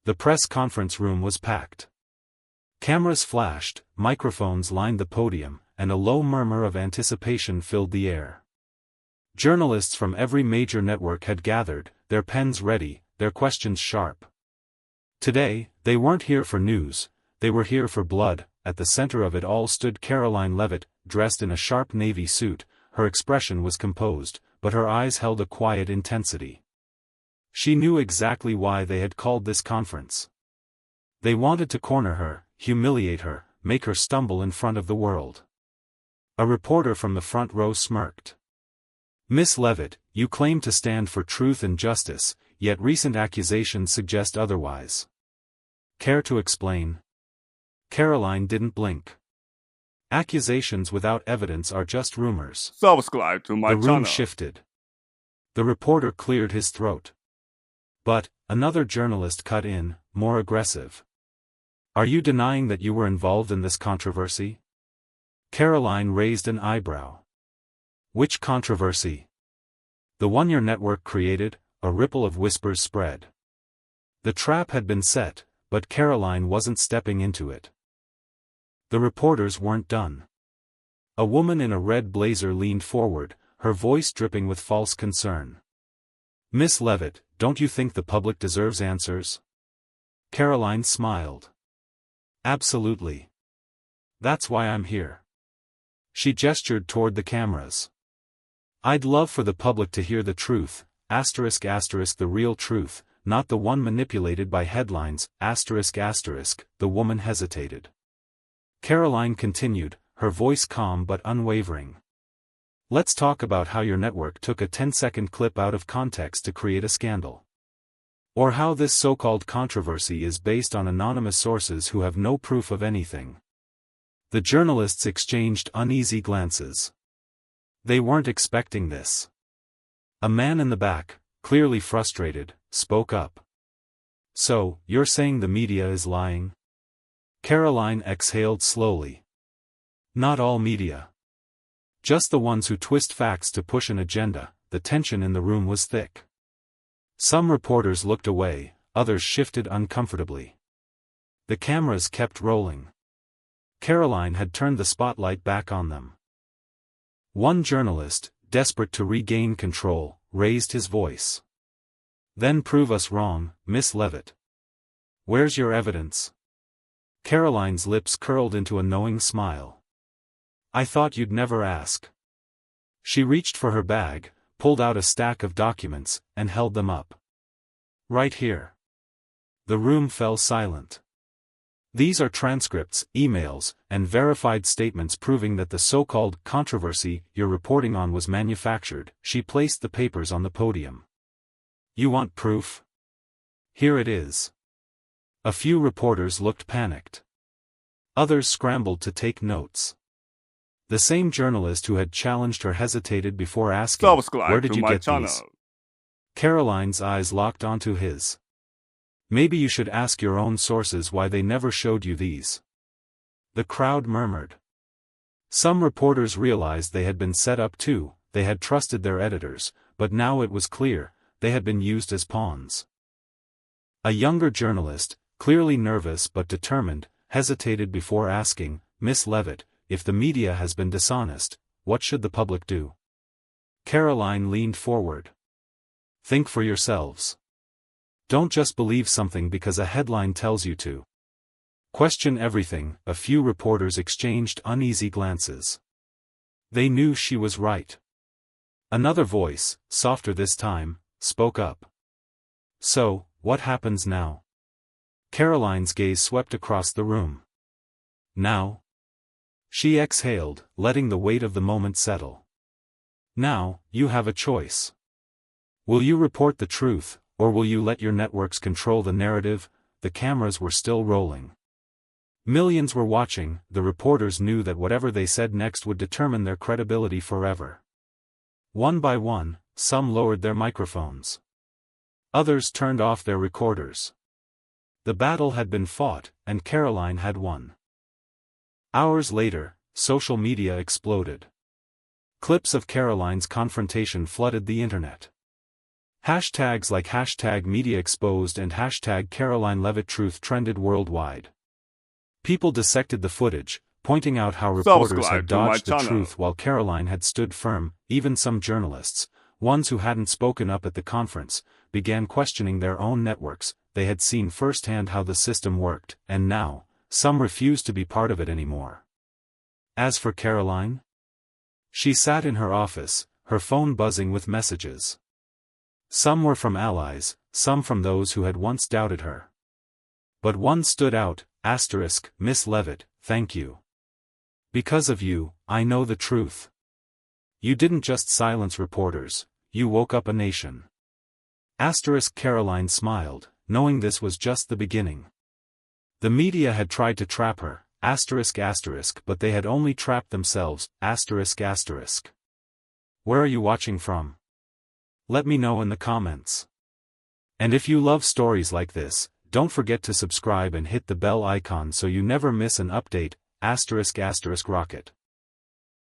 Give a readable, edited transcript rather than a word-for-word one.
The press conference room was packed. Cameras flashed, microphones lined the podium, and a low murmur of anticipation filled the air. Journalists from every major network had gathered, their pens ready, their questions sharp. Today, they weren't here for news, they were here for blood. At the center of it all stood Karoline Leavitt, dressed in a sharp navy suit. Her expression was composed, but her eyes held a quiet intensity. She knew exactly why they had called this conference. They wanted to corner her, humiliate her, make her stumble in front of the world. A reporter from the front row smirked. "Miss Leavitt, you claim to stand for truth and justice, yet recent accusations suggest otherwise. Care to explain?" Karoline didn't blink. Accusations without evidence are just rumors. Subscribe to my channel. The room shifted. The reporter cleared his throat. But, another journalist cut in, more aggressive. "Are you denying that you were involved in this controversy?" Karoline raised an eyebrow. "Which controversy?" "The one your network created." A ripple of whispers spread. The trap had been set, but Karoline wasn't stepping into it. The reporters weren't done. A woman in a red blazer leaned forward, her voice dripping with false concern. "Miss Leavitt, don't you think the public deserves answers?" Karoline smiled. "Absolutely. That's why I'm here." She gestured toward the cameras. "I'd love for the public to hear the truth, the real truth, not the one manipulated by headlines, The woman hesitated. Karoline continued, her voice calm but unwavering. "Let's talk about how your network took a 10-second clip out of context to create a scandal. Or how this so-called controversy is based on anonymous sources who have no proof of anything." The journalists exchanged uneasy glances. They weren't expecting this. A man in the back, clearly frustrated, spoke up. "So, you're saying the media is lying?" Karoline exhaled slowly. "Not all media. Just the ones who twist facts to push an agenda." The tension in the room was thick. Some reporters looked away, others shifted uncomfortably. The cameras kept rolling. Karoline had turned the spotlight back on them. One journalist, desperate to regain control, raised his voice. "Then prove us wrong, Miss Leavitt. Where's your evidence?" Karoline's lips curled into a knowing smile. "I thought you'd never ask." She reached for her bag, pulled out a stack of documents, and held them up. "Right here." The room fell silent. "These are transcripts, emails, and verified statements proving that the so-called controversy you're reporting on was manufactured." She placed the papers on the podium. "You want proof? Here it is." A few reporters looked panicked. Others scrambled to take notes. The same journalist who had challenged her hesitated before asking, "Where did you get these?" Karoline's eyes locked onto his. "Maybe you should ask your own sources why they never showed you these." The crowd murmured. Some reporters realized they had been set up too. They had trusted their editors, but now it was clear, they had been used as pawns. A younger journalist, clearly nervous but determined, hesitated before asking, "Miss Leavitt, if the media has been dishonest, what should the public do?" Karoline leaned forward. "Think for yourselves. Don't just believe something because a headline tells you to. Question everything." A few reporters exchanged uneasy glances. They knew she was right. Another voice, softer this time, spoke up. "So, what happens now?" Karoline's gaze swept across the room. "Now?" She exhaled, letting the weight of the moment settle. "Now, you have a choice. Will you report the truth, or will you let your networks control the narrative?" The cameras were still rolling. Millions were watching. The reporters knew that whatever they said next would determine their credibility forever. One by one, some lowered their microphones. Others turned off their recorders. The battle had been fought, and Karoline had won. Hours later, social media exploded. Clips of Karoline's confrontation flooded the internet. Hashtags like hashtag media exposed and hashtag Karoline Leavitt truth trended worldwide. People dissected the footage, pointing out how reporters had dodged the truth while Karoline had stood firm. Even some journalists, ones who hadn't spoken up at the conference, began questioning their own networks. They had seen firsthand how the system worked, and now, some refused to be part of it anymore. As for Karoline, she sat in her office, her phone buzzing with messages. Some were from allies, some from those who had once doubted her. But one stood out, Miss Leavitt, thank you. Because of you, I know the truth. You didn't just silence reporters, you woke up a nation. Karoline smiled, knowing this was just the beginning. The media had tried to trap her, but they had only trapped themselves, Where are you watching from? Let me know in the comments. And if you love stories like this, don't forget to subscribe and hit the bell icon so you never miss an update. Rocket.